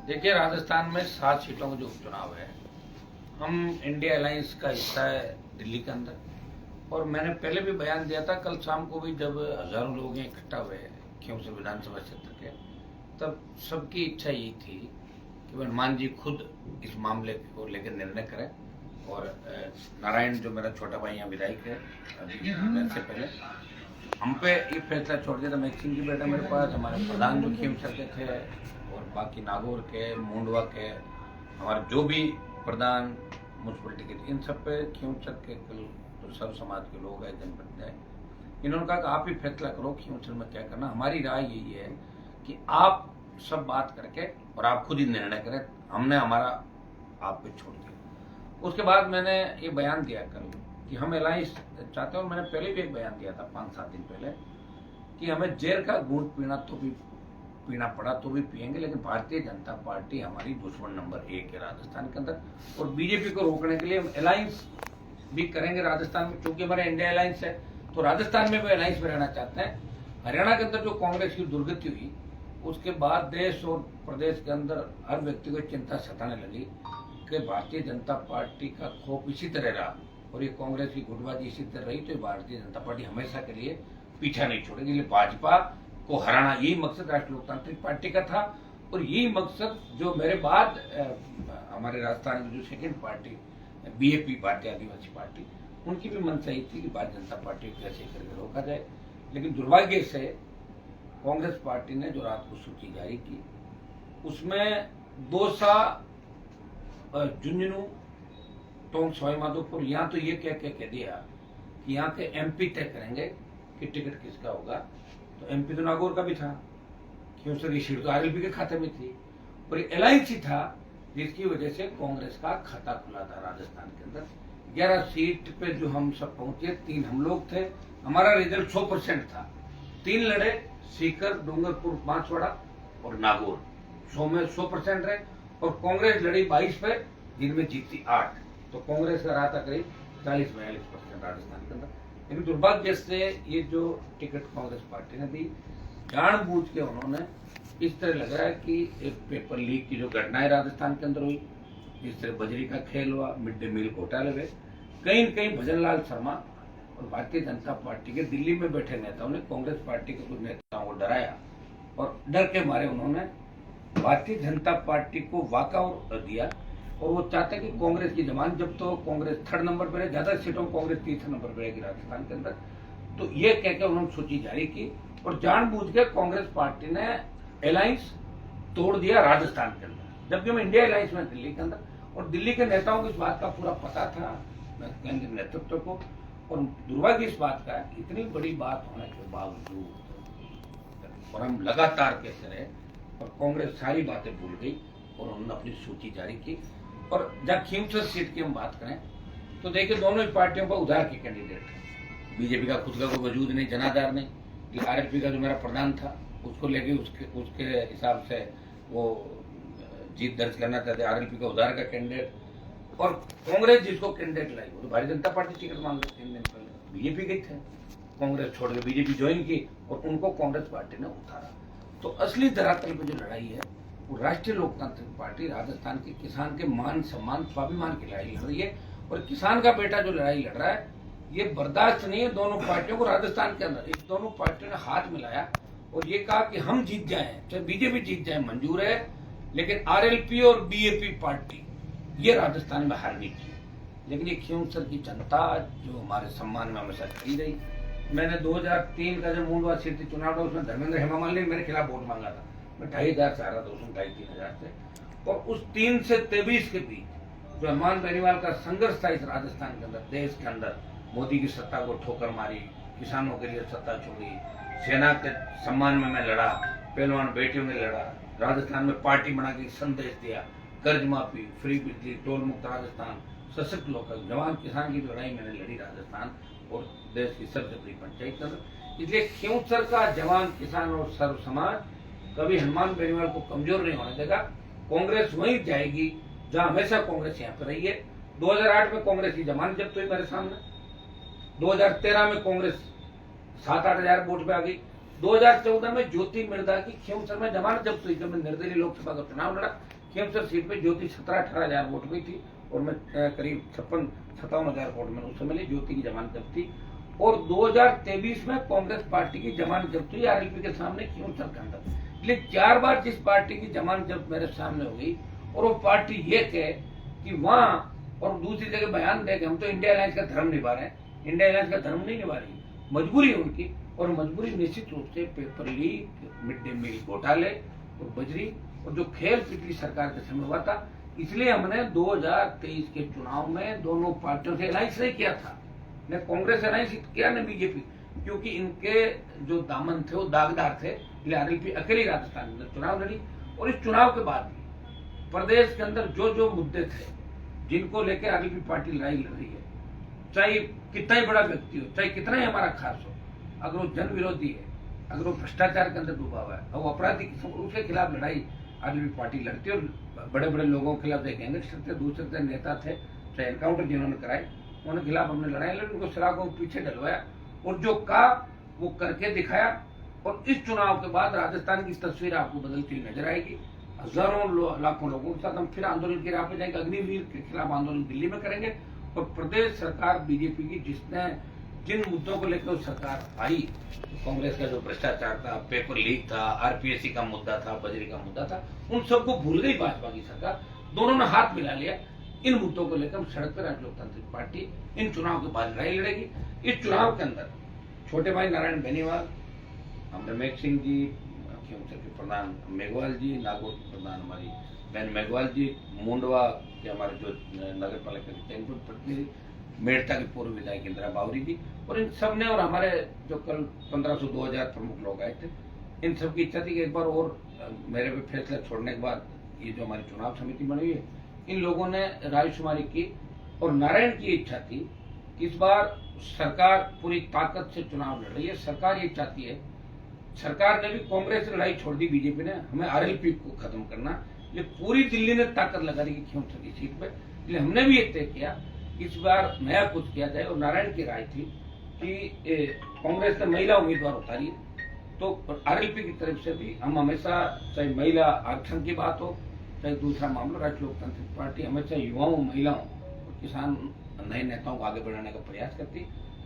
देखिए, राजस्थान में 7 सीटों का जो उपचुनाव है, हम इंडिया अलायंस का हिस्सा है दिल्ली के अंदर। और मैंने पहले भी बयान दिया था, कल शाम को भी जब हजारों लोग इकट्ठा हुए खींवसर विधानसभा क्षेत्र के, तब सबकी इच्छा यही थी कि हनुमान जी खुद इस मामले को लेकर निर्णय करें। और नारायण जो मेरा छोटा भाई यहाँ विधायक है, अभी से पहले हम पे ये फैसला छोड़ दिया था। मैक्सिम जी बेटा मेरे पास, हमारे प्रधान जो खींवसर के थे और बाकी नागौर के, मुंडवा के, हमारे जो भी प्रधान म्यूनसिपलिटी के, इन सब पे खींवसर के जो सर्व समाज के लोग हैं, जनप्रतिनिधि हैं, इन्होंने कहा कि आप ही फैसला करो खींवसर में क्या करना। हमारी राय यही है कि आप सब बात करके और आप खुद ही निर्णय करें, हमने हमारा आप पे छोड़ दिया। उसके बाद मैंने ये बयान दिया कल कि हम अलायंस चाहते हैं, और मैंने पहले भी एक बयान दिया था 5-7 दिन पहले कि हमें जहर का घूंट पीना पड़ा तो भी पिएंगे, लेकिन भारतीय जनता पार्टी हमारी दुश्मन नंबर 1 है राजस्थान के अंदर। और बीजेपी को रोकने के लिए हम अलायंस भी करेंगे राजस्थान में, क्योंकि हमारा इंडिया अलायंस है तो राजस्थान में भी अलायंस में रहना चाहते हैं। हरियाणा के अंदर जो कांग्रेस की दुर्गति हुई, उसके बाद देश और प्रदेश के अंदर हर व्यक्ति को चिंता सताने लगी कि भारतीय जनता पार्टी का खौफ इसी तरह रहा और ये कांग्रेस की गुटबाजी इसी तरह रही, तो भारतीय जनता पार्टी हमेशा के लिए पीछा नहीं छोड़ेगी। इसलिए भाजपा को हराना यही मकसद राष्ट्रीय लोकतांत्रिक पार्टी का था। और यही मकसद जो मेरे बाद हमारे राजस्थान की जो सेकेंड पार्टी बीएपी, भारतीय आदिवासी पार्टी, उनकी भी मंशा ही थी कि भारतीय जनता पार्टी को कैसे करके रोका जाए। लेकिन दुर्भाग्य से कांग्रेस पार्टी ने जो रात को सूची जारी की, उसमें दौसा, झुंझुनू, टोंक, सवाईमाधोपुर, यहाँ तो ये कह दिया कि यहाँ के एमपी तय करेंगे कि टिकट किसका होगा। तो एमपी तो नागौर का भी था, खींवसर की सीट तो आरएलपी के खाते में थी, और ये एलायंस ही था जिसकी वजह से कांग्रेस का खाता खुला था राजस्थान के अंदर। 11 सीट पे जो हम सब पहुंचे, 3 हम लोग थे, हमारा रिजल्ट 100% था। 3 लड़े, सीकर, डूंगरपुर, बांसवाड़ा और नागौर, 100 में 100% रहे। और कांग्रेस लड़ी 22 पे, जिनमें जीती 8। तो कांग्रेस का रहा था करीब 40-42% राजस्थान के अंदर। लेकिन दुर्भाग्य से ये जो टिकट कांग्रेस पार्टी ने दी, जानबूझ के उन्होंने इस तरह लग रहा है कि एक पेपर लीक की जो घटनाएं राजस्थान के अंदर हुई, जिस तरह बजरी का खेल हुआ, मिड डे मील घोटाले हुए, कहीं न कहीं भजन लाल शर्मा और भारतीय जनता पार्टी के दिल्ली में बैठे नेताओं ने कांग्रेस पार्टी के कुछ नेताओं को डराया और डर के मारे उन्होंने भारतीय जनता पार्टी को वाकआउट दिया। और वो चाहते हैं कि कांग्रेस की जमानत जब तो कांग्रेस 3rd नंबर पर है, ज्यादा सीटों कांग्रेस 3rd नंबर पर रहेगी राजस्थान के अंदर। तो ये कहकर उन्होंने सूची जारी की और जानबूझ के कांग्रेस पार्टी ने अलायंस तोड़ दिया राजस्थान के अंदर, जबकि हम इंडिया अलायंस में दिल्ली के अंदर। और दिल्ली के नेताओं को इस बात का पूरा पता था, केंद्रीय नेतृत्व को। और दुर्भाग्य इस बात का, इतनी बड़ी बात होने के बावजूद और हम लगातार कहते रहे और कांग्रेस सारी बातें भूल गई और उन्होंने अपनी सूची जारी की। और जब खींवसर सीट की हम बात करें तो देखिए, दोनों ही पार्टियों पर उधार के कैंडिडेट हैं। बीजेपी का खुद का कोई वजूद नहीं, जनाधार नहीं। आरएलपी का जो मेरा प्रधान था, उसको लेके उसके हिसाब से वो जीत दर्ज करना चाहते, आरएलपी का उधार का कैंडिडेट। और कांग्रेस जिसको कैंडिडेट लाई, वो तो भारतीय जनता पार्टी टिकट मांग रही 3 दिन पहले, बीजेपी गई थे, कांग्रेस छोड़ के बीजेपी ज्वाइन की और उनको कांग्रेस पार्टी ने उतारा। तो असली धरातल पर जो लड़ाई है, वो राष्ट्रीय लोकतांत्रिक पार्टी राजस्थान के किसान के मान सम्मान, स्वाभिमान की लड़ाई लड़ रही है। और किसान का बेटा जो लड़ाई लड़ रहा है, ये बर्दाश्त नहीं है दोनों पार्टियों को राजस्थान के अंदर। इस दोनों पार्टियों ने हाथ मिलाया और ये कहा कि हम जीत जाएं, चाहे बीजेपी जीत जाए मंजूर है, लेकिन आरएलपी और बीएपी पार्टी ये राजस्थान में हारनी चाहिए। लेकिन ये खींवसर की जनता जो हमारे सम्मान में हमेशा खड़ी रही। मैंने 2003 का जब मुंडवा सीट चुनाव था, उसमें धर्मेंद्र हेमा मालिनी ने मेरे खिलाफ वोट मांगा था। मैं 2,500 से आ रहा था, उसमें 2,500-3,000 से। और उस 3 से 23 के बीच जो हनुमान बेनीवाल का संघर्ष था इस राजस्थान के अंदर, देश के अंदर, मोदी की सत्ता को ठोकर मारी, किसानों के लिए सत्ता छोड़ी, सेना के सम्मान में मैं लड़ा, पहलवान बेटियों ने लड़ा, राजस्थान में पार्टी बना के संदेश दिया, कर्ज माफी, फ्री बिजली, टोल मुक्त राजस्थान, सशक्त लोकल, जवान किसान की लड़ाई मैंने लड़ी राजस्थान और देश की सबसे बड़ी पंचायत। इसलिए खींवसर का जवान, किसान और सर्व समाज कभी हनुमान बेनीवाल को कमजोर नहीं होने देगा। कांग्रेस वहीं जाएगी जहां हमेशा कांग्रेस यहाँ पर रही है। 2008 में कांग्रेस की जमानत जब्त हुई मेरे सामने, 2013 में कांग्रेस 7-8 हजार वोट पे आ गई, 2014 में ज्योति मिर्धा की खींवसर में जमानत जब्त हुई जब मैं निर्दलीय लोकसभा का चुनाव लड़ा। खींवसर सीट पे ज्योति 17-18 हजार वोट हुई थी और मैं करीब 56-57 हजार वोट में उस समय ली। ज्योति की जमानत जब्त थी और 2023 में कांग्रेस पार्टी की जमानत जब्त हुई आरएलपी के सामने खींवसर के अंदर। इसलिए 4 बार जिस पार्टी की जमानत जब्त मेरे सामने हो गई और वो पार्टी ये कहे कि वहां और दूसरी जगह बयान दे कि हम तो इंडिया अलायंस का धर्म निभा रहे हैं, इंडिया अलायंस का धर्म नहीं निभा रही, मजबूरी है उनकी। और मजबूरी निश्चित रूप से paper leak, mid day meal घोटाले और बजरी और जो खेल पिछली सरकार के समय हुआ था। इसलिए हमने 2023 के चुनाव में दोनों पार्टियों से अलायंस नहीं किया था, न कांग्रेस अलायंस किया न बीजेपी, क्योंकि इनके जो दामन थे वो दागदार थे। इसलिए आरएलपी अकेली राजस्थान में चुनाव लड़ी और इस चुनाव के बाद भी प्रदेश के अंदर जो जो मुद्दे थे जिनको लेकर आरएलपी पार्टी लड़ाई लड़ रही है, चाहे कितना ही बड़ा व्यक्ति हो, चाहे कितना ही हमारा खास हो, अगर वो जन विरोधी है, अगर वो भ्रष्टाचार के अंदर डूबा हुआ है और वो अपराधी उसके खिलाफ लड़ाई आरएलपी पार्टी लड़ती है। और बड़े बड़े लोगों के खिलाफ गैंगस्टर थे, दूसरे नेता थे, चाहे एनकाउंटर जिन्होंने कराए उनके खिलाफ हमने लड़ाई लड़ी, उनको सलाखों को पीछे डलवाया और जो कहा वो करके दिखाया। और इस चुनाव के बाद राजस्थान की तस्वीर आपको बदलती हुई नजर आएगी। हजारों लाखों लोगों के साथ हम फिर आंदोलन की राह पे जाएंगे, अग्निवीर के खिलाफ आंदोलन दिल्ली में करेंगे। और प्रदेश सरकार बीजेपी की जिसने जिन मुद्दों को लेकर सरकार आई, कांग्रेस का जो भ्रष्टाचार था, पेपर लीक था, आरपीएससी का मुद्दा था, बजरी का मुद्दा था, उन सबको भूल गई भाजपा की सरकार। दोनों ने हाथ मिला लिया। इन मुद्दों को लेकर सड़क पर राष्ट्रीय लोकतांत्रिक पार्टी इन चुनाव के बाद लड़ाई लड़ेगी। इस चुनाव के अंदर छोटे भाई नारायण बेनीवाल, रमेश सिंह जी, खींवसर के प्रधान मेघवाल जी, नागौर के प्रधान हमारी बहन मेघवाल जी, मुंडवा के हमारे जो नगर पालिका के चयन प्रतिनिधि, मेड़ता के पूर्व विधायक इंदिरा बावरी जी, और इन सब ने और हमारे जो कल 1500-2000 प्रमुख लोग आए थे, इन सब की इच्छा थी कि एक बार और मेरे पे फैसला छोड़ने के बाद ये जो हमारी चुनाव समिति बनी हुई है, इन लोगों ने रायशुमारी की और नारायण की इच्छा थी कि इस बार सरकार पूरी ताकत से चुनाव लड़ रही है। सरकार ये चाहती है, सरकार ने भी कांग्रेस से लड़ाई छोड़ दी, बीजेपी ने, हमें आरएलपी को खत्म करना। ये पूरी दिल्ली ने ताकत लगा दी खींवसर की सीट पे। इसलिए हमने भी ये तय किया इस बार नया कुछ किया जाए। और नारायण की राय थी कि कांग्रेस ने महिला उम्मीदवार उतारी है, तो आरएलपी की तरफ से भी हम हमेशा, चाहे महिला आरक्षण की बात हो, चाहे दूसरा मामला, राष्ट्रीय लोकतांत्रिक पार्टी हमेशा युवाओं, महिलाओं और किसान नए नेताओं को आगे बढ़ाने का प्रयास करती।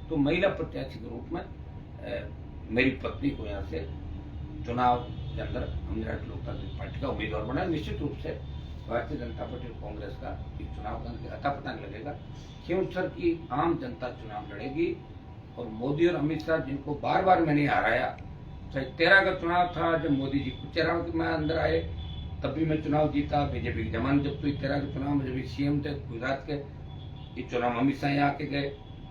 तो महिला प्रत्याशी के रूप में मेरी पत्नी को यहाँ से चुनाव के अंदर हमने राष्ट्रीय लोकतांत्रिक पार्टी का उम्मीदवार बनाया। निश्चित रूप से भारतीय जनता पार्टी और कांग्रेस का इस चुनाव का अता पता नहीं लगेगा। खींवसर की आम जनता चुनाव लड़ेगी और मोदी और अमित शाह जिनको बार बार मैंने हराया, चाहे 13 का चुनाव था जब मोदी जी कुछ चुनाव में अंदर आए तब भी मैं चुनाव जीता, बीजेपी की जमानत जब्त हुई 13 के चुनाव में जब सीएम थे गुजरात के, इस चुनाव अमित शाह यहाँ के गए,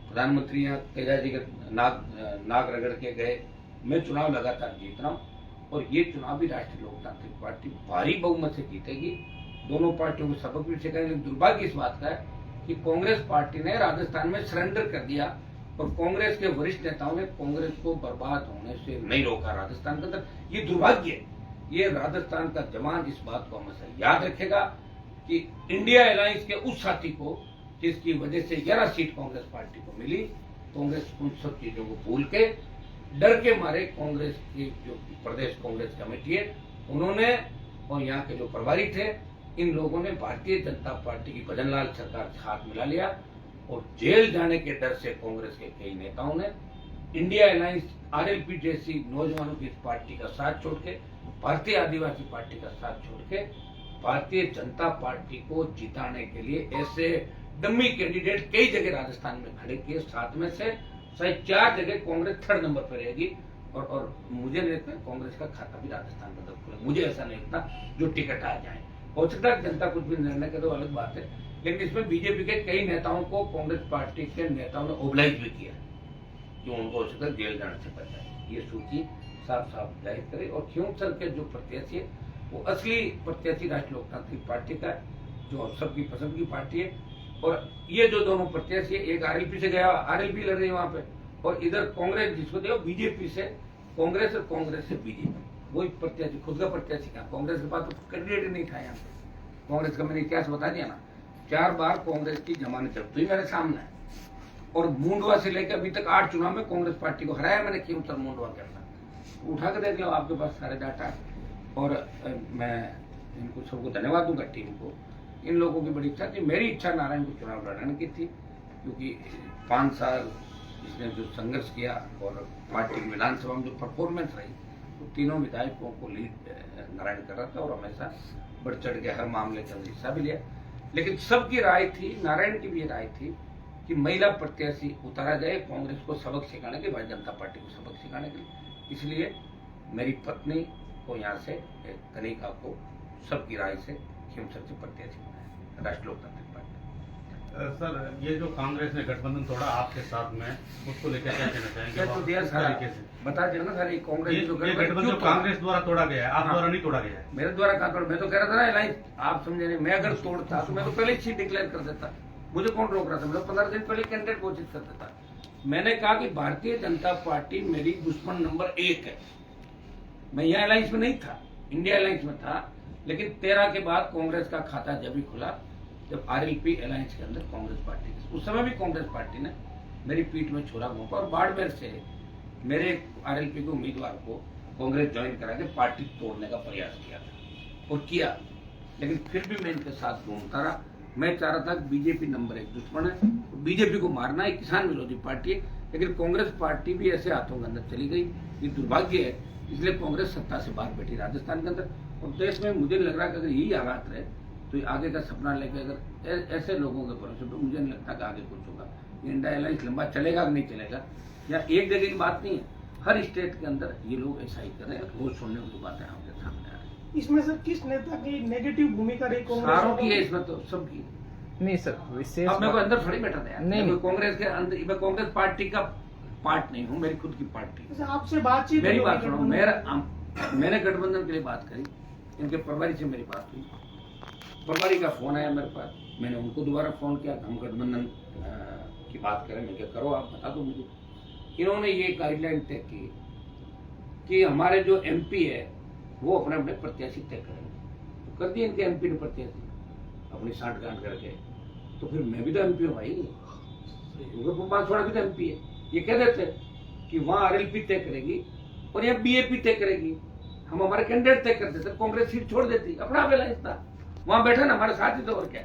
प्रधानमंत्री यहाँ तेजा जी के नाक रगड़ के गए, मैं चुनाव लगातार जीत रहा हूँ। और ये चुनाव भी राष्ट्रीय लोकतांत्रिक पार्टी भारी बहुमत से जीतेगी। दोनों पार्टियों को सबक भी सिखाएंगे। लेकिन दुर्भाग्य इस बात का है कि कांग्रेस पार्टी ने राजस्थान में सरेंडर कर दिया और कांग्रेस के वरिष्ठ नेताओं ने कांग्रेस को बर्बाद होने से नहीं रोका राजस्थान के अंदर। ये दुर्भाग्य है। ये राजस्थान का जवान इस बात को हमेशा याद रखेगा कि इंडिया अलायंस के उस साथी को जिसकी वजह से 11 सीट कांग्रेस पार्टी को मिली, कांग्रेस उन सब चीजों को भूल के डर के मारे कांग्रेस की जो प्रदेश कांग्रेस कमेटी है उन्होंने और यहाँ के जो प्रभारी थे, इन लोगों ने भारतीय जनता पार्टी की भजनलाल सरकार से हाथ मिला लिया और जेल जाने के डर से कांग्रेस के कई नेताओं ने इंडिया अलायंस आरएलपी जैसी नौजवानों की पार्टी का साथ छोड़ के, भारतीय आदिवासी पार्टी का साथ छोड़ के भारतीय जनता पार्टी को जिताने के लिए ऐसे डम्मी कैंडिडेट कई जगह राजस्थान में खड़े किए। 7 में से शायद 4 जगह कांग्रेस 3rd नंबर पर रहेगी और मुझे नहीं लगता कांग्रेस का खाता भी राजस्थान में दब खुले। मुझे ऐसा नहीं लगता जो टिकट आ जाए। हो सकता है जनता कुछ भी निर्णय करे, अलग बात है, लेकिन इसमें बीजेपी के कई नेताओं को कांग्रेस पार्टी के नेताओं ने ओबलाइज भी किया जो उनको हो सकता है जेल जाने से बचाए। ये सूची साफ साफ जाहिर करे। और खींवसर के जो प्रत्याशी है वो असली प्रत्याशी राष्ट्रीय लोकतांत्रिक पार्टी का है, जो सबकी पसंद की पार्टी है। और ये जो दोनों प्रत्याशी है, एक आरएलपी से गया, आरएलपी लड़ रही है वहां पे, और इधर कांग्रेस जिसको दिया बीजेपी से कांग्रेस और कांग्रेस से बीजेपी, वही प्रत्याशी, खुद का प्रत्याशी का। कांग्रेस के पास तो कैंडिडेट नहीं था यहाँ पे। कांग्रेस का मैंने इतिहास बता दिया ना, 4 बार कांग्रेस की जमानत जब्त हुई मेरे सामने, और मुंडवा से लेकर अभी तक 8 चुनाव में कांग्रेस पार्टी को हराया मैंने खींवसर मुंडवा के अंदर। उठा के देख लो, आपके पास सारे डाटा। और मैं इनको सबको धन्यवाद दूंगा, टीम को। इन लोगों की बड़ी इच्छा थी, मेरी इच्छा नारायण को चुनाव लड़ाने की थी, क्योंकि 5 साल इसने जो संघर्ष किया और पार्टी की विधानसभा में जो परफॉर्मेंस रही, तो तीनों विधायकों को लीड नारायण कर रहा था और हमेशा बढ़ चढ़ के हर मामले के अंदर हिस्सा भी लिया। लेकिन सबकी राय थी, नारायण की भी राय थी कि महिला प्रत्याशी उतारा जाए कांग्रेस को सबक सिखाने के, भारतीय जनता पार्टी को सबक सिखाने के लिए। इसलिए मेरी पत्नी को यहाँ से कनिका को सबकी राय से खीमसर से प्रत्याशी बनाया, राष्ट्रीय लोकतांत्रिक पार्टी। सर, ये जो कांग्रेस ने गठबंधन तोड़ा आपके साथ में, उसको लेकर क्या कहना चाहेंगे? तो दिया तरीके से बता दिया ना सर, कांग्रेस ये गठबंधन जो कांग्रेस द्वारा तोड़ा गया है, आप द्वारा नहीं तोड़ा गया है। मेरे द्वारा कहाँ तोड़ा? मैं तो कह रहा था ना अलायंस, आप समझे नहीं। मैं अगर तोड़ता तो मैं तो पहले ही डिक्लेयर कर देता, मुझे कौन रोक रहा था? मैं तो 15 दिन पहले कैंडिडेट घोषित कर देता। मैंने कहा कि भारतीय जनता पार्टी मेरी दुश्मन नंबर 1 है। मैं यहाँ अलायंस में नहीं था, इंडिया अलायंस में था, लेकिन 13 के बाद कांग्रेस का खाता जब भी खुला, जब आरएलपी अलायंस के अंदर कांग्रेस पार्टी, उस समय भी कांग्रेस पार्टी ने मेरी पीठ में छोरा घोंपा और बाड़मेर से मेरे आरएलपी के उम्मीदवार को कांग्रेस ज्वाइन करा के पार्टी तोड़ने का प्रयास किया था और किया। लेकिन फिर भी मैं इनके साथ घूमता रहा। मैं चाह रहा था कि बीजेपी नंबर 1 दुश्मन है, बीजेपी को मारना है, किसान विरोधी पार्टी है, लेकिन कांग्रेस पार्टी भी ऐसे हाथों के अंदर चली गई। ये दुर्भाग्य है, इसलिए कांग्रेस सत्ता से बाहर बैठी राजस्थान के अंदर। और देश में मुझे लग रहा है कि अगर यही हालात रहे तो आगे का सपना लेके अगर ऐसे लोगों के भरोसे पे, मुझे नहीं लगता कि आगे कुछ होगा। इंडिया अलायंस लंबा चलेगा कि नहीं चलेगा, या एक जगह की बात नहीं है, हर स्टेट के अंदर ये लोग ऐसा ही कर रहे हैं। रोज सुनने की बातें आपके सामने आ रही है। इसमें सर किस नेता की नेगेटिव भूमिका रही? सारों की है इसमें, तो सबकी नहीं सर, विशेष अब मेरे को अंदर थोड़ी बैठा था। नहीं, कांग्रेस के अंदर, मैं कांग्रेस पार्टी का पार्ट नहीं हूँ, मेरी खुद की पार्टी। आपसे बातचीत, मेरी बात सुनो, मैंने गठबंधन के लिए बात करी, इनके प्रभारी से मेरी बात हुई, प्रभारी का फोन आया मेरे पास, मैंने उनको दोबारा फोन किया, हम गठबंधन की बात करें। मैं क्या करो, आप बता दो मुझे। इन्होंने ये गाइडलाइन तय की कि हमारे जो एमपी है वो अपने अपने प्रत्याशी तय करेंगे। तो कर दिए इनके एमपी ने प्रत्याशी अपनी सांठगांठ करके। तो फिर मैं भी तो एमपी हूँ भाई, बांसवाड़ा भी तो एमपी है। ये कह देते कि वहाँ आरएलपी तय करेगी और यहाँ बीएपी तय करेगी, हम हमारे कैंडिडेट तय कर देते, कांग्रेस सीट छोड़ देती, अपना अलायंस था, वहां बैठा ना हमारे साथ ही। तो और क्या,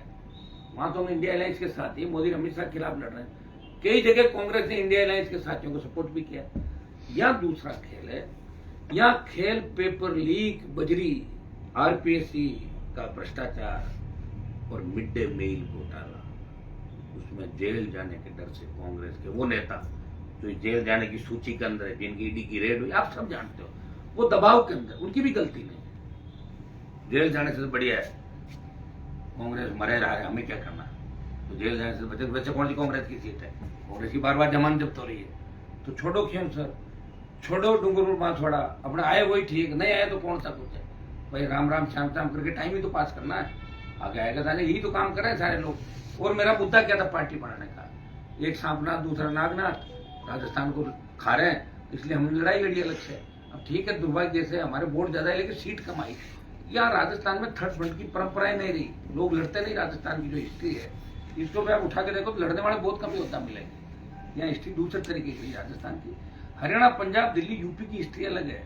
वहां तो हम इंडिया अलायंस के साथ ही, मोदी अमित शाह के खिलाफ लड़ रहे हैं। कई जगह कांग्रेस ने इंडिया अलायंस के साथियों को सपोर्ट भी किया। यहाँ दूसरा खेल है, यहाँ खेल पेपर लीक, बजरी, आरपीएससी का भ्रष्टाचार और मिड डे मील घोटाला, उसमें जेल जाने के डर से कांग्रेस के वो नेता जो जेल जाने की सूची के अंदर है, जिनकी ईडी की रेड हुई, आप सब जानते हो, वो दबाव के अंदर, उनकी भी गलती नहीं। जेल जाने से तो बढ़िया है, कांग्रेस मरे रहा है, हमें क्या करना। तो जेल जाने से बचे, वैसे कौन सी कांग्रेस की सीट है? कांग्रेस की बार बार जमानत जब्त हो रही है। तो छोड़ो क्यों सर, छोड़ो डूंगरपुर बांसवाड़ा, अपना आए वही ठीक, नहीं आए तो कौन सा कुछ है भाई। राम राम श्याम श्याम करके टाइम ही तो पास करना है, आगे आएगा था नहीं, यही तो काम कर रहे हैं सारे लोग। और मेरा मुद्दा क्या था पार्टी बनाने का? एक सांपनाथ, दूसरा नागनाथ, राजस्थान को खा रहे हैं, इसलिए हमने लड़ाई लड़ी अलग से। अब ठीक है, दुर्भाग्य से हमारे वोट ज्यादा है लेकिन सीट कम आई। यहाँ राजस्थान में थर्ड फ्रंट की परंपराएं नहीं रही, लोग लड़ते नहीं। राजस्थान की जो हिस्ट्री है, इसको भी आप उठा के देखो तो लड़ने वाले बहुत कम ही होता मिलेंगे। यहाँ हिस्ट्री दूसरे तरीके की राजस्थान की। हरियाणा, पंजाब, दिल्ली, यूपी की हिस्ट्री अलग है,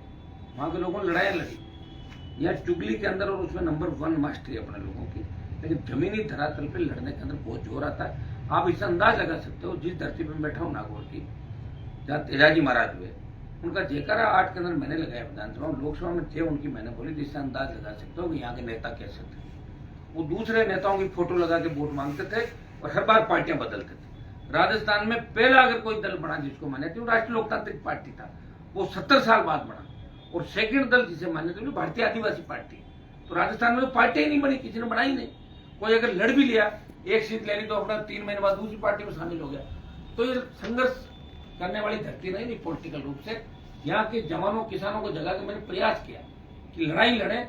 वहाँ के लोगों ने लड़ाइयाँ लड़ी। यहाँ चुगली के अंदर और उसमें नंबर 1 मास्टरी अपने लोगों की, लेकिन जमीनी धरातल पे लड़ने के अंदर बहुत जोर आता है। आप इससे अंदाज लगा सकते हो, जिस धरती पे मैं बैठा हूँ नागौर की, जहाँ तेजाजी महाराज हुए, उनका जयकारा 8 के अंदर मैंने लगाया विधानसभा, लोकसभा में 6 उनकी मैंने बोली, जिससे अंदाज लगा सकते हो कि यहाँ के नेता कैसे थे। वो दूसरे नेताओं की फोटो लगा के वोट मांगते थे और हर बार पार्टियां बदलते थे। राजस्थान में पहला अगर कोई दल बना जिसको मान्यता थी, राष्ट्रीय लोकतांत्रिक पार्टी था, वो 70 साल बाद बना। और सेकंड दल जिसे मान्यता थी, भारतीय आदिवासी पार्टी। तो राजस्थान में तो पार्टी ही नहीं बनी, किसी ने बनाई नहीं। कोई अगर लड़ भी लिया, एक सीट ले ली तो अपना 3 महीने बाद दूसरी पार्टी में शामिल हो गया। तो ये संघर्ष करने वाली धरती नहीं पॉलिटिकल रूप से। यहाँ के जवानों, किसानों को जगा के मैंने प्रयास किया कि लड़ाई लड़े,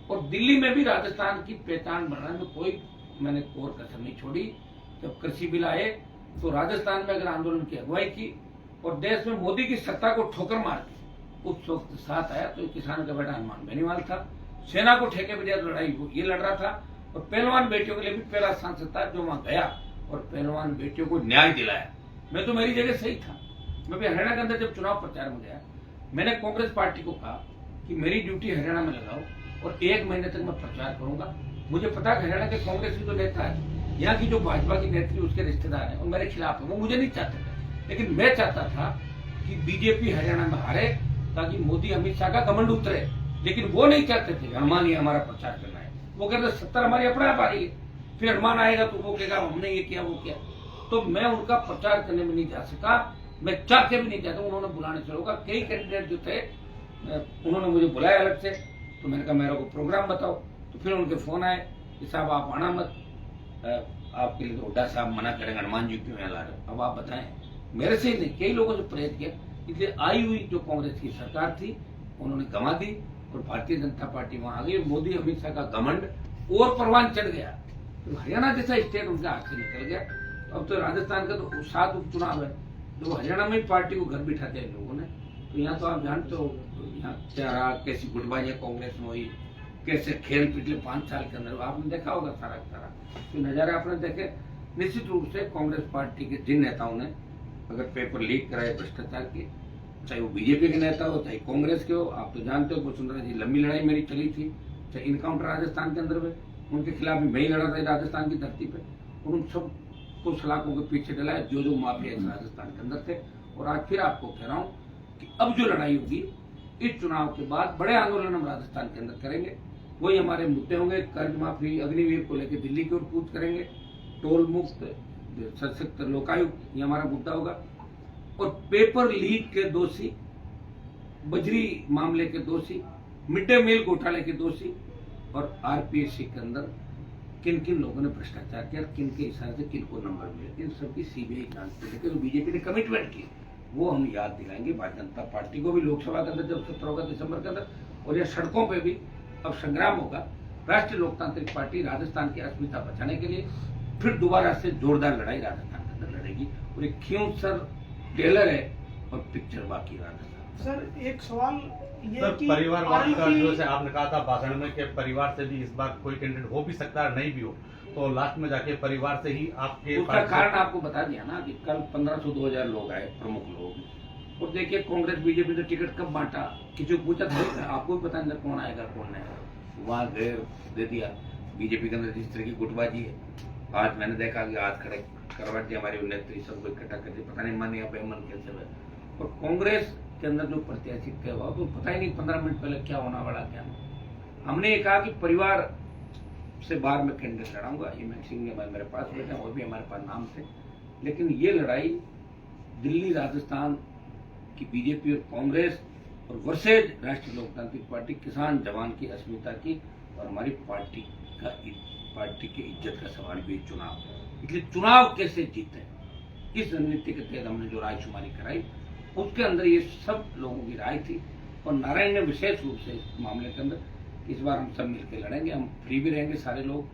और दिल्ली में भी राजस्थान की पहचान बनाने में कोई मैंने कोर कसर नहीं छोड़ी। जब कृषि बिल आए तो राजस्थान में अगर आंदोलन की अगुवाई की और देश में मोदी की सत्ता को ठोकर मार दी, उस वक्त साथ आया तो किसान का बेटा हनुमान बेनीवाल था। सेना को ठेके पे दिया तो लड़ाई ये लड़ रहा था, और पहलवान बेटियों के लिए भी पहला सांसद था जो वहां गया और पहलवान बेटियों को न्याय दिलाया। मैं तो मेरी जगह सही था। मैं भी हरियाणा के अंदर जब चुनाव प्रचार में गया, मैंने कांग्रेस पार्टी को कहा कि मेरी ड्यूटी हरियाणा में लगाओ, और 1 महीने तक मैं प्रचार करूंगा। मुझे पता है हरियाणा के कांग्रेस की जो नेता है, यहाँ की जो भाजपा की नेत्री उसके रिश्तेदार हैं, और मेरे खिलाफ है, वो मुझे नहीं चाहते थे। लेकिन मैं चाहता था कि बीजेपी हरियाणा में हारे ताकि मोदी अमित शाह का घमंड उतरे, लेकिन वो नहीं चाहते थे हनुमान ही हमारा प्रचार करना है। वो कहते सत्ता हमारी अपने आप आ रही है, फिर हनुमान आएगा तो वो कहेगा हमने ये किया वो किया। तो मैं उनका प्रचार करने में नहीं जा सका, मैं चाह के भी नहीं चाहता। उन्होंने बुलाने से रोका। कई कैंडिडेट जो थे उन्होंने मुझे बुलाया अलग से, तो मैंने कहा मेरे को प्रोग्राम बताओ। तो फिर उनके फोन आए कि साहब आप आना मत, आपके लिए तो हुड्डा साहब मना करेंगे, हनुमान जी क्यों यहाँ ला रहे हो, अब आप बताएं। मेरे से ही नहीं, कई लोगों से प्रेरित किया। इसलिए आई हुई जो कांग्रेस की सरकार थी उन्होंने गंवा दी और भारतीय जनता पार्टी वहां आ गई। मोदी अमित शाह का घमंड और परवान चढ़ गया, तो हरियाणा जैसा स्टेट उनके हाथ से निकल गया। अब तो राजस्थान का तो 7 उपचुनाव है, तो हरियाणा में पार्टी को घर बिठा दिया इन लोगों ने। तो यहाँ तो आप जानते हो यहाँ क्या रहा, कैसी गुटबाजी कांग्रेस में हुई, कैसे खेल पिछले 5 साल के अंदर आपने देखा होगा सारा तो नजारा आपने देखे। निश्चित रूप से कांग्रेस पार्टी के जिन नेताओं ने अगर पेपर लीक कराए भ्रष्टाचार के, चाहे वो बीजेपी के नेता हो चाहे कांग्रेस के हो, आप तो जानते हो वसुंधरा जी लंबी लड़ाई मेरी चली थी, चाहे इनकाउंटर राजस्थान के अंदर में उनके खिलाफ भी मैं ही लड़ा था राजस्थान की धरती पे, और उन सब को सलाखों के पीछे डलाया जो माफिया राजस्थान के अंदर थे। और आज फिर आपको कह रहा हूँ कि अब जो लड़ाई होगी इस चुनाव के बाद बड़े आंदोलन हम राजस्थान के अंदर करेंगे। वही हमारे मुद्दे होंगे, कर्ज माफी, अग्निवीर को लेकर दिल्ली की ओर कूच करेंगे, टोल मुक्त, सशक्त लोकायुक्त, ये हमारा मुद्दा होगा। और पेपर लीक के दोषी, बजरी मामले के दोषी, मिड डे मील घोटाले के दोषी और आरपीएससी के अंदर किन किन लोगों ने भ्रष्टाचार किया, किन के हिसाब से किन को नंबर मिले, इन सबकी सीबीआई जांच को लेकर जो बीजेपी ने कमिटमेंट की वो हम याद दिलाएंगे भारतीय जनता पार्टी को भी लोकसभा के अंदर जब 17 होगा दिसंबर के अंदर। और यह सड़कों पे भी अब संग्राम होगा। राष्ट्रीय लोकतांत्रिक पार्टी राजस्थान की अस्मिता बचाने के लिए फिर दोबारा से जोरदार लड़ाई राजस्थान के अंदर लड़ेगी। और एक सर टेलर है और पिक्चर बाकी राजस्थान। सर एक सवाल ये सर कि परिवारवाद का जो से आपने कहा था भाषण में कि परिवार से भी इस बार कोई कैंडिडेट हो भी सकता है नहीं भी हो, तो लास्ट में जाके परिवार से ही आपके उसका कारण आपको बता दिया ना कि कल 1500-2000 लोग आए, प्रमुख लोग। और देखिए कांग्रेस बीजेपी ने टिकट कब बांटा, किसी को पूछा था, आपको भी पता नहीं कौन आएगा कौन नहीं। वहां गए दे दिया। बीजेपी के अंदर जिस तरह की गुटबाजी है, आज मैंने देखा कि आज खड़े करवा दिया हमारी नेत्री सबको इकट्ठा करके, पता नहीं मन या बेमन कैसे हुए। और कांग्रेस के अंदर जो प्रत्याशी तय हुआ तो पता ही नहीं 15 मिनट पहले क्या होना वाला क्या नहीं। हमने ये कहा कि परिवार से बाहर में कैंडिडेट लड़ाऊंगा। हिमेश सिंह ने मेरे पास बैठे, वो भी हमारे पास नाम थे। लेकिन ये लड़ाई दिल्ली राजस्थान की बीजेपी और कांग्रेस और वर्सेज राष्ट्रीय लोकतांत्रिक पार्टी, किसान जवान की अस्मिता की और हमारी पार्टी की इज्जत का सवाल भी चुनाव। इसलिए चुनाव कैसे जीते, इस रणनीति के तहत हमने जो रायशुमारी कराई उसके अंदर ये सब लोगों की राय थी। और नारायण ने विशेष रूप से इस मामले के अंदर इस बार हम सब मिलकर लड़ेंगे, हम फ्री भी रहेंगे सारे लोग।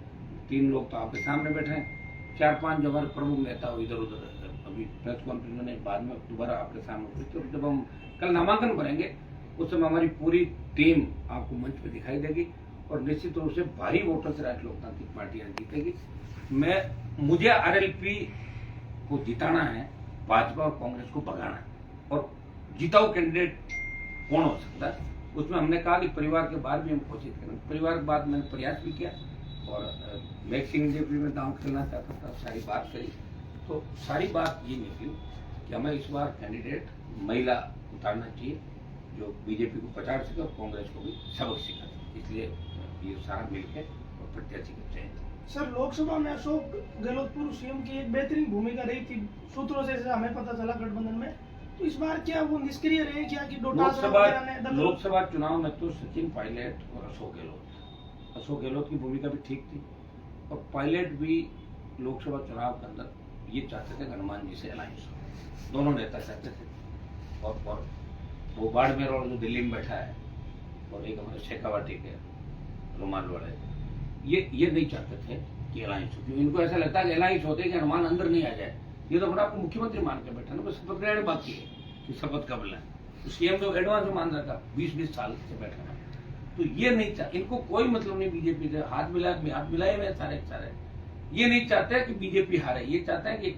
3 लोग तो आपके सामने बैठे हैं, 4-5 जो हमारे प्रमुख नेता हो इधर उधर अभी प्रेस कॉन्फ्रेंस में बाद में दोबारा आपके सामने उपस्थित। जब हम कल नामांकन भरेंगे उस समय हमारी पूरी टीम आपको मंच पे दिखाई देगी और निश्चित रूप से भारी वोटों से राष्ट्रीय लोकतांत्रिक पार्टी जीतेगी। मुझे आरएलपी को जिताना है, भाजपा और कांग्रेस को भगाना है। और जिताऊ कैंडिडेट कौन हो सकता है उसमें हमने कहा कि परिवार के बाद भी हम कोशिश करें। परिवार के बाद मैंने प्रयास भी किया और मैक्सिंग जेपी में दांव खेलना चाहता था, सारी बात करी तो सारी बात ये निकली कि हमें इस बार कैंडिडेट महिला उतारना चाहिए जो बीजेपी को पछाड़ सके और कांग्रेस को भी सबक सिखा सके। इसलिए ये सारा मिलकर और प्रत्याशी का चयन। सर लोकसभा में अशोक गहलोत पूर्व सीएम की एक बेहतरीन भूमिका रही थी सूत्रों से हमें पता चला गठबंधन में, तो इस बार क्या वो निष्क्रिय रहे क्या कि लोकसभा चुनाव में तो सचिन पायलट और अशोक गहलोत की भूमिका भी ठीक थी और पायलट भी लोकसभा चुनाव के अंदर ये चाहते थे हनुमान जी से अलायंस हो, दोनों नेता चाहते थे। और वो बाड़मेर और जो दिल्ली में बैठा है और एक हमारे शेखावाटी के रुमाल वाले, ये नहीं चाहते थे कि अलायंस हो, क्योंकि इनको ऐसा लगता है कि अलायंस होते कि हनुमान अंदर नहीं आ जाए। ये तो बड़ा आपको मुख्यमंत्री मान के बैठा ना, बस शपथ ग्रहण बाकी है कि शपथ कब लें। तो सीएम तो एडवांस में मान रखा 20-20 साल से बैठा है, तो ये नहीं चाहते, इनको कोई मतलब नहीं बीजेपी से हाथ मिलाए हुए सारे ये नहीं चाहते कि बीजेपी हारे। ये चाहते हैं कि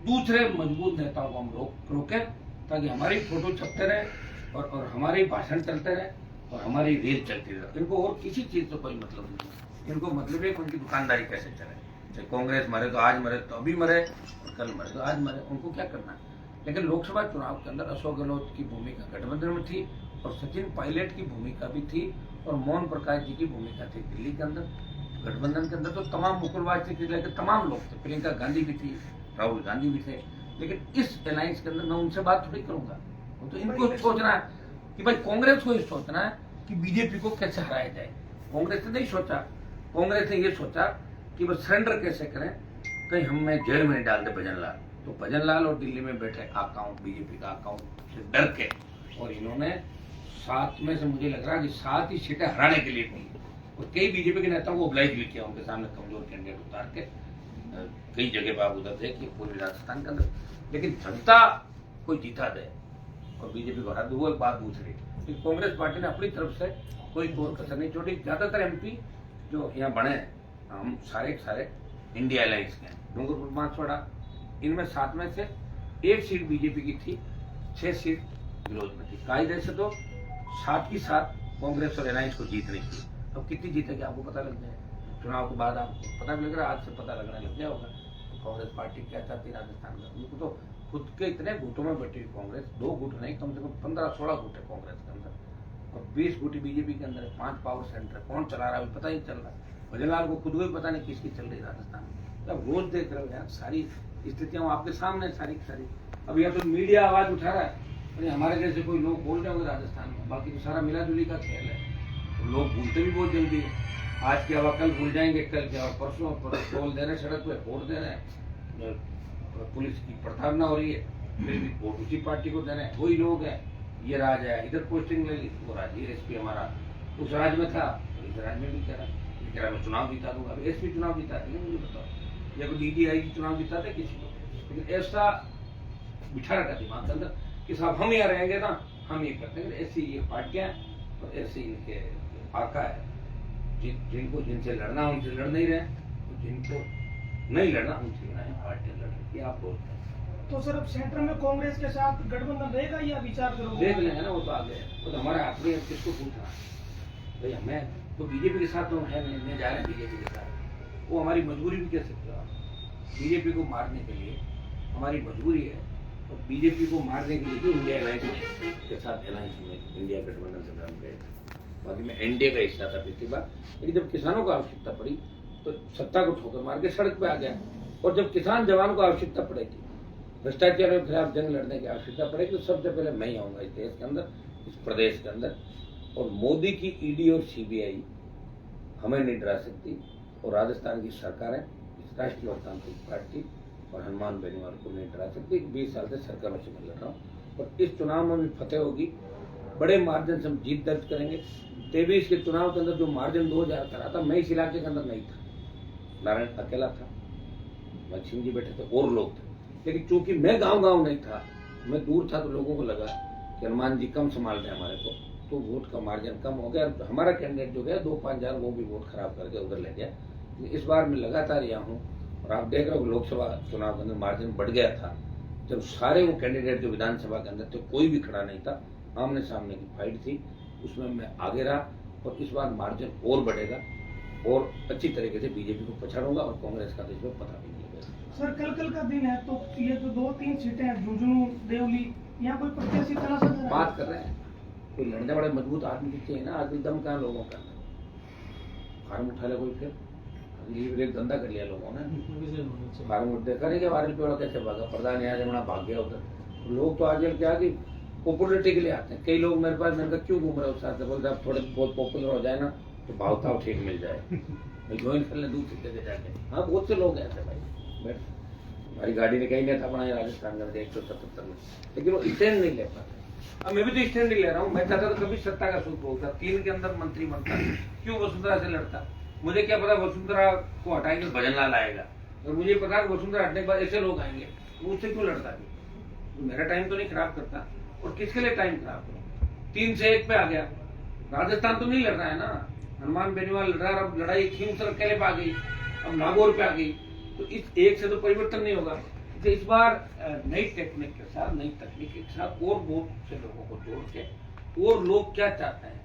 दूसरे मजबूत नेताओं को हम रोके ताकि हमारी फोटो छपते रहे और हमारे भाषण चलते रहे और हमारी रेल चलती रहे। इनको और किसी चीज से कोई मतलब नहीं। इनको मतलब है कि उनकी दुकानदारी कैसे चले। चाहे कांग्रेस मरे तो आज मरे तो अभी मरे, और कल मरे तो आज मरे, उनको क्या करना है। लेकिन लोकसभा चुनाव के अंदर अशोक गहलोत की भूमिका गठबंधन में थी, और सचिन पायलट की भूमिका भी थी, और मोहन प्रकाश जी की भूमिका थी दिल्ली के अंदर। गठबंधन के अंदर तो तमाम मुकुलवाज थे, लेकर तमाम लोग थे, प्रियंका गांधी भी थी, राहुल गांधी भी थे। लेकिन इस अलायंस के अंदर मैं उनसे बात थोड़ी करूंगा। वो तो इनको सोचना है कि भाई कांग्रेस को ये सोचना है कि बीजेपी को कैसे हराया जाए। कांग्रेस ने नहीं सोचा। कांग्रेस ने ये सोचा कि वो सरेंडर कैसे करें, कहीं हमें जेल में नहीं डाल दे भजन लाल। तो भजन लाल और दिल्ली में बैठे अकाउंट, बीजेपी का अकाउंट से डर के, और इन्होंने 7 में से मुझे लग रहा है कि 7 ही सीटें हराने के लिए की। और कई बीजेपी के नेताओं को ऑब्लाइज भी किया, उनके सामने कमजोर कैंडिडेट उतार के कई जगह बाबू उधर थे कि पूर्वी राजस्थान के अंदर। लेकिन जनता कोई जीता दे और बीजेपी को हरा दे, वो एक बात दूसरी। लेकिन कांग्रेस पार्टी ने अपनी तरफ से कोई कोर कसर नहीं छोड़ी। ज्यादातर एमपी जो यहाँ बने, हम सारे इंडिया अलायंस के हैं। डूंगरपुर बांसवाड़ा, इनमें 7 में से 1 सीट बीजेपी की थी, 6 सीट विरोध में थी। कायदे से तो 7 की 7 कांग्रेस और अलायंस को जीतनी थी। अब कितनी जीतेगी आपको पता लग जाए चुनाव के बाद। आपको पता भी लग रहा है, आज से पता लगने लग गया होगा कांग्रेस पार्टी क्या चाहती है राजस्थान में। उनको तो खुद के इतने गुटों में बैठी हुई कांग्रेस, 2 गुट नहीं, कम से कम 15-16 गुट है कांग्रेस के अंदर, और 20 गुट बीजेपी के अंदर है। 5 पावर सेंटर कौन चला रहा है अभी पता ही चल रहा है। भजनलाल को खुद को भी पता नहीं किसकी चल रही राजस्थान में। अब रोज देख रहे हो यार, सारी स्थितियां आपके सामने सारी की सारी। अब यहाँ तो मीडिया आवाज उठा रहा है, अरे हमारे जैसे कोई लोग बोल रहे होंगे राजस्थान में, बाकी तो सारा मिला जुली का खेल है। तो लोग भूलते भी बहुत जल्दी है। आज की हवा कल भूल जाएंगे, कल क्या परसों टोल दे रहे, सड़क पे वोट दे रहे, पुलिस की प्रताड़ना हो रही है, फिर भी वोट उसी पार्टी को दे रहे हैं। वही लोग हैं, ये राज है, इधर पोस्टिंग ले ली, वो राज ये एसपी हमारा उस राज्य में था, इस राज्य में भी कह रहा मैं चुनाव जीता दूंगा। अब एसपी चुनाव जीता है मुझे बताओ, या कोई डीजीआई चुनाव जीता था किसी को? लेकिन ऐसा बिठा रखा दिमाग के अंदर कि साहब हम यहाँ रहेंगे ना, हम ये करते हैं। ऐसी ये पार्टियां और ऐसे इनके आका है, जिनको जिनसे लड़ना उनसे लड़ नहीं रहे, जिनको नहीं लड़ना उनसे लड़ना है। पार्टियां लड़ रही है, आप बोलते हैं। तो सर अब सेंटर में कांग्रेस के साथ गठबंधन रहेगा या विचार करोगे? देख लेंगे ना, वो तो आगे है, वो तो हमारे हाथ में। किसको पूछना भाई, हमें तो बीजेपी के साथ तो है नहीं जा रहे हैं बीजेपी के साथ। वो हमारी मजबूरी भी कह सकते हो आप। बीजेपी को मारने के लिए हमारी मजबूरी है, और बीजेपी को मारने के लिए भी इंडिया अलायंस के साथ अलायंस में इंडिया गठबंधन से हम गए थे। बाकी में एनडीए का हिस्सा था पिछली बार, लेकिन जब किसानों को आवश्यकता पड़ी तो सत्ता को ठोकर मार के सड़क पे आ गया। और जब किसान जवानों को आवश्यकता पड़ेगी, भ्रष्टाचार के खिलाफ जंग लड़ने की आवश्यकता पड़ेगी, तो सबसे पहले मैं ही आऊंगा इस देश के अंदर, इस प्रदेश के अंदर। और मोदी की ईडी और सीबीआई हमें नहीं डरा सकती, और राजस्थान की सरकारें, इस राष्ट्रीय लोकतांत्रिक पार्टी और हनुमान बेनीवाल को नहीं डरा सकती। 20 साल से सरकारों से मैं लड़ रहा हूँ, और इस चुनाव में भी फतेह होगी। बड़े मार्जिन से हम जीत दर्ज करेंगे। 23 के चुनाव के अंदर जो मार्जिन 2000 का रहा था, मैं इस इलाके के अंदर नहीं था, नारायण अकेला था, लक्ष्मी जी बैठे थे और लोग थे। लेकिन चूंकि मैं गांव नहीं था, मैं दूर था, तो लोगों को लगा कि हनुमान जी कम संभाल रहे हमारे को, तो वोट का मार्जिन कम हो गया। हमारा कैंडिडेट जो गया 2-5 हजार, वो भी वोट खराब करके उधर ले गया। इस बार मैं लगातार यहाँ हूँ, और आप देख रहे हो लोकसभा चुनाव के अंदर मार्जिन बढ़ गया था। जब सारे वो कैंडिडेट जो विधानसभा के अंदर थे, कोई भी खड़ा नहीं था, आमने सामने की फाइट थी, उसमें मैं आगे रहा। और इस बार मार्जिन और बढ़ेगा, और अच्छी तरीके से बीजेपी को पछाड़ूंगा, और कांग्रेस का तो इसमें पता भी नहीं है। सर कल का दिन है, तो ये जो 2-3 सीटें हैं, झुंझुनू, देवली, यहाँ कोई प्रत्याशी तलाशा जा रहा है? बात कर रहे हैं, कोई लड़ने वाले मजबूत आदमी चाहिए ना। आज दम कहाँ लोगों का, फार्म उठा ले कोई, फिर एक धंधा कर लिया लोगों ने, फार्म उठते करेंगे, वायरल पेड़ कैसे भागा, प्रधान यहाँ जमना भाग गया उधर। लोग तो आजकल क्या कि पॉपुलरिटी के लिए आते हैं। कई लोग मेरे पास, मैंने कहा क्यों घूम रहे हो साथ, बोलते आप थोड़े बहुत पॉपुलर हो जाए ना, तो भाव ताव ठीक मिल जाए, ज्वाइन कर ले दूध सीधे दे जाके। हाँ, बहुत से लोग ऐसे भाई, बैठ हमारी गाड़ी ने कहीं नहीं था बनाया राजस्थान में 177 में, लेकिन वो स्टैंड नहीं ले पाते। अब मैं भी तो स्टैंड नहीं ले रहा हूँ। मैं चाहता तो कभी सत्ता का सुख होता, 3 के अंदर मंत्री बनता, क्यों वसुंधरा से लड़ता? मुझे क्या पता वसुंधरा को हटाएंगे भजनलाल आएगा, और मुझे पता है वसुंधरा हटने के बाद ऐसे लोग आएंगे, उससे क्यों लड़ता? मेरा टाइम तो नहीं खराब करता, और किसके लिए टाइम खराब करो? 3 से 1 पे आ गया। राजस्थान तो नहीं लड़ रहा है ना, हनुमान बेनीवाल लड़ रहा, अब लड़ाई खींवसर अकेले पे आ गई, अब नागौर पे आ गई, तो इस 1 से तो परिवर्तन नहीं होगा। तो इस बार नई टेक्निक के साथ, नई तकनीक के साथ, और बहुत से लोगों को जोड़ के, और लोग क्या चाहते हैं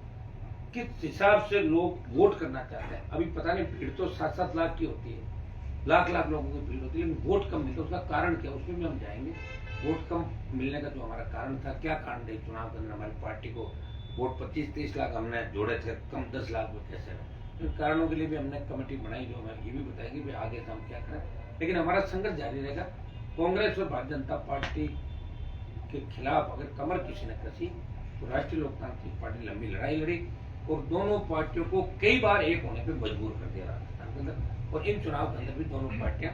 किस हिसाब से लोग वोट करना चाहते हैं। अभी पता नहीं, भीड़ तो 7-7 लाख की होती है, लाख लोगों की भीड़ होती है, लेकिन वोट कम मिलता है। उसका कारण क्या, उसमें भी हम जाएंगे। वोट कम मिलने का जो हमारा कारण था, क्या कारण थे चुनाव के अंदर हमारी पार्टी को वोट 25-30 लाख हमने जोड़े थे, कम 10 लाख में कैसे रहे। इन कारणों के लिए भी हमने कमेटी बनाई, जो हमें ये भी बताएगी भी आगे से हम क्या करें। लेकिन हमारा संघर्ष जारी रहेगा। कांग्रेस और भारतीय जनता पार्टी के खिलाफ अगर कमर किसी ने कसी तो राष्ट्रीय लोकतांत्रिक पार्टी लंबी लड़ाई लड़ी और दोनों पार्टियों को कई बार एक होने पे मजबूर कर दिया राजस्थान के अंदर। और इन चुनाव के अंदर भी दोनों पार्टियां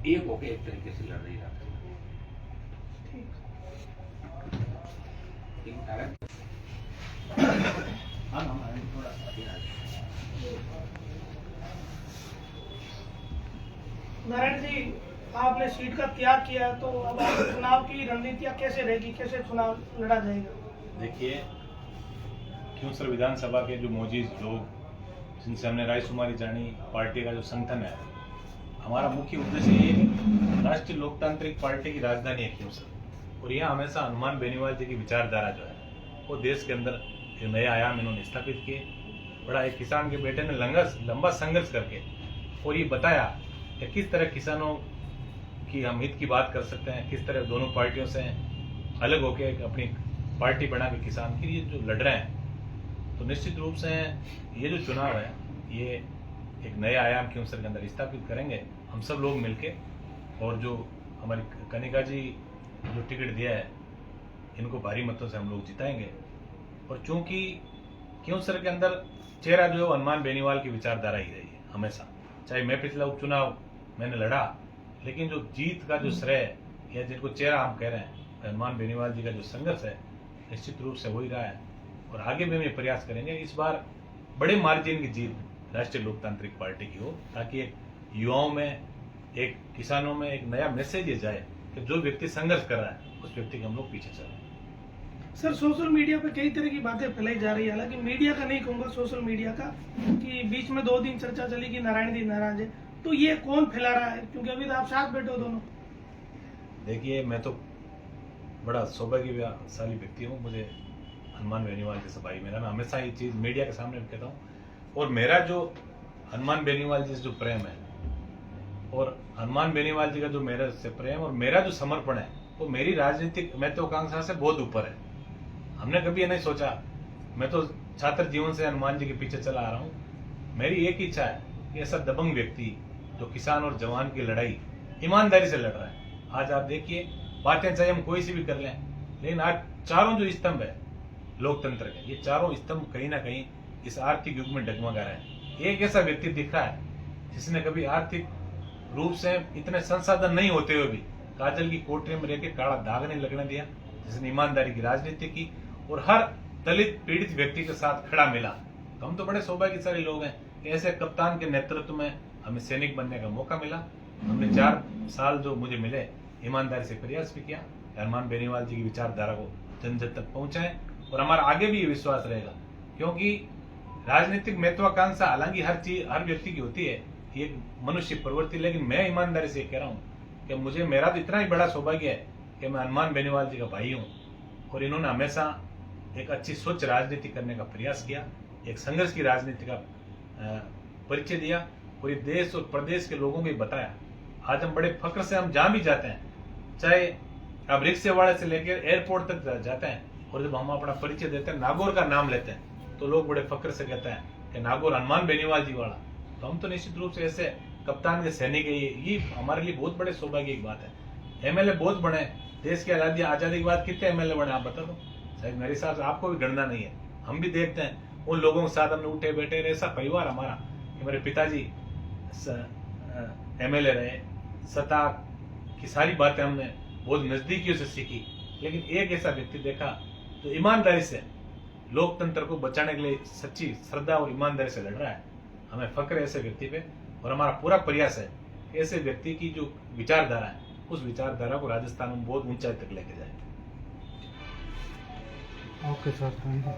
एक होकर एक तरीके से लड़ रही राजस्थान। नारायण जी, आपने सीट का त्याग किया, तो अब आप चुनाव की रणनीतियां कैसे रहेगी, कैसे चुनाव लड़ा जाएगा? देखिए, क्योंसर विधानसभा के जो मौजूद लोग जिनसे हमने रायशुमारी जानी, पार्टी का जो संगठन है, हमारा मुख्य उद्देश्य ये है, राष्ट्रीय लोकतांत्रिक पार्टी की राजधानी है क्योंसर, और यहाँ हमेशा हनुमान बेनीवाल जी की विचारधारा जो है वो देश के अंदर एक नए आयाम इन्होंने स्थापित किए। बड़ा एक किसान के बेटे ने लंबा संघर्ष करके और ये बताया कि किस तरह किसानों की हम हित की बात कर सकते हैं, किस तरह दोनों पार्टियों से अलग होकर एक अपनी पार्टी बना के किसान के लिए जो लड़ रहे हैं। तो निश्चित रूप से ये जो चुनाव है ये एक नए आयाम क्योंसर के अंदर स्थापित करेंगे हम सब लोग मिलके। और जो हमारी कनिका जी जो टिकट दिया है, इनको भारी मतों से हम लोग जिताएंगे। और चूंकि क्योंसर के अंदर चेहरा जो है हनुमान बेनीवाल की विचारधारा ही रही है हमेशा। चाहे मैं पिछला उपचुनाव मैंने लड़ा, लेकिन जो जीत का जो श्रेय या जिनको चेहरा हम कह रहे हैं हनुमान बेनीवाल जी का जो संघर्ष है निश्चित रूप से हो ही रहा है। और आगे भी हम प्रयास करेंगे इस बार बड़े मार्जिन की जीत राष्ट्रीय लोकतांत्रिक पार्टी की हो, ताकि एक युवाओं में, एक किसानों में एक नया मैसेज ये जाए कि जो व्यक्ति संघर्ष कर रहा है उस व्यक्ति के हम लोग पीछे चलें। सर, सोशल मीडिया पे कई तरह की बातें फैलाई जा रही है, हालांकि मीडिया का नहीं कहूंगा, सोशल मीडिया का, कि बीच में 2 दिन चर्चा चली कि नारायण जी नाराज है, तो ये कौन फैला रहा है? क्योंकि अभी तो आप साथ बैठे हो दोनों। देखिए, मैं तो बड़ा सौभाग्यशाली व्यक्ति हूँ, मुझे हनुमान बेनीवाल जैसा भाई मेरा, मैं हमेशा ये चीज़ मीडिया के सामने कहता हूँ। और मेरा जो हनुमान बेनीवाल जी से जो प्रेम है और हनुमान बेनीवाल जी का जो मेरे से प्रेम और मेरा जो समर्पण है वो मेरी राजनीतिक महत्वाकांक्षा से बहुत ऊपर है। हमने कभी ये नहीं सोचा, मैं तो छात्र जीवन से हनुमान जी के पीछे चला आ रहा हूँ। मेरी एक इच्छा है कि ऐसा दबंग व्यक्ति जो किसान और जवान की लड़ाई ईमानदारी से लड़ रहा है। आज आप देखिए, बातें चाहे हम कोई सी भी कर लें, लेकिन आज चारों जो स्तंभ है लोकतंत्र के, ये चारों स्तंभ कहीं ना कहीं इस आर्थिक युग में डगमगा रहे हैं। एक ऐसा व्यक्ति दिख रहा है जिसने कभी आर्थिक रूप से इतने संसाधन नहीं होते हुए भी काजल की कोठरी में रहकर काला दाग नहीं लगने दिया, जिसने ईमानदारी की राजनीति की और हर दलित पीड़ित व्यक्ति के साथ खड़ा मिला। तो हम तो बड़े सौभाग्यशाली लोग हैं कि ऐसे कप्तान के नेतृत्व में हमें सैनिक बनने का मौका मिला। हमने 4 साल जो मुझे मिले ईमानदारी से प्रयास भी किया, हनुमान बेनीवाल जी की विचारधारा को जन जन तक पहुंचाएं। और हमारा आगे भी ये विश्वास रहेगा, क्योंकि राजनीतिक महत्वाकांक्षा हालांकि हर व्यक्ति की होती है, ये मनुष्य प्रवृत्ति, लेकिन मैं ईमानदारी से कह रहा हूँ कि मुझे, मेरा तो इतना ही बड़ा सौभाग्य है कि मैं हनुमान बेनीवाल जी का भाई हूँ और इन्होंने हमेशा एक अच्छी स्वच्छ राजनीति करने का प्रयास किया, एक संघर्ष की राजनीति का परिचय दिया और ये देश और प्रदेश के लोगों को भी बताया। आज हम बड़े फक्र से, हम जहाँ भी जाते हैं, चाहे अब रिक्शे वाले से लेकर एयरपोर्ट तक जाते हैं, और जब हम अपना परिचय देते हैं, नागौर का नाम लेते हैं, तो लोग बड़े फक्र से कहते हैं कि नागौर हनुमान बेनीवाल जी वाला। तो हम तो निश्चित रूप से ऐसे कप्तान के सैनिक है, ये हमारे लिए बहुत बड़े सौभाग्य की बात है। एमएलए बहुत बने, देश की आजादी के बाद कितने एमएलए बने आप बता दो, शायद मेरे हिसाब से आपको भी गणना नहीं है। हम भी देखते हैं उन लोगों के साथ हमने उठे बैठे रहे, ऐसा परिवार हमारा। मेरे पिताजी एमएलए रहे, सत्ता की सारी बातें हमने बहुत नजदीकियों से सीखी, लेकिन एक ऐसा व्यक्ति देखा जो ईमानदारी से लोकतंत्र को बचाने के लिए सच्ची श्रद्धा और ईमानदारी से लड़ रहा है। हमें फक्र है ऐसे व्यक्ति पे, और हमारा पूरा प्रयास है ऐसे व्यक्ति की जो विचारधारा है उस विचारधारा को राजस्थान में बहुत ऊंचाई तक लेके जाए। Okay sir, thank you.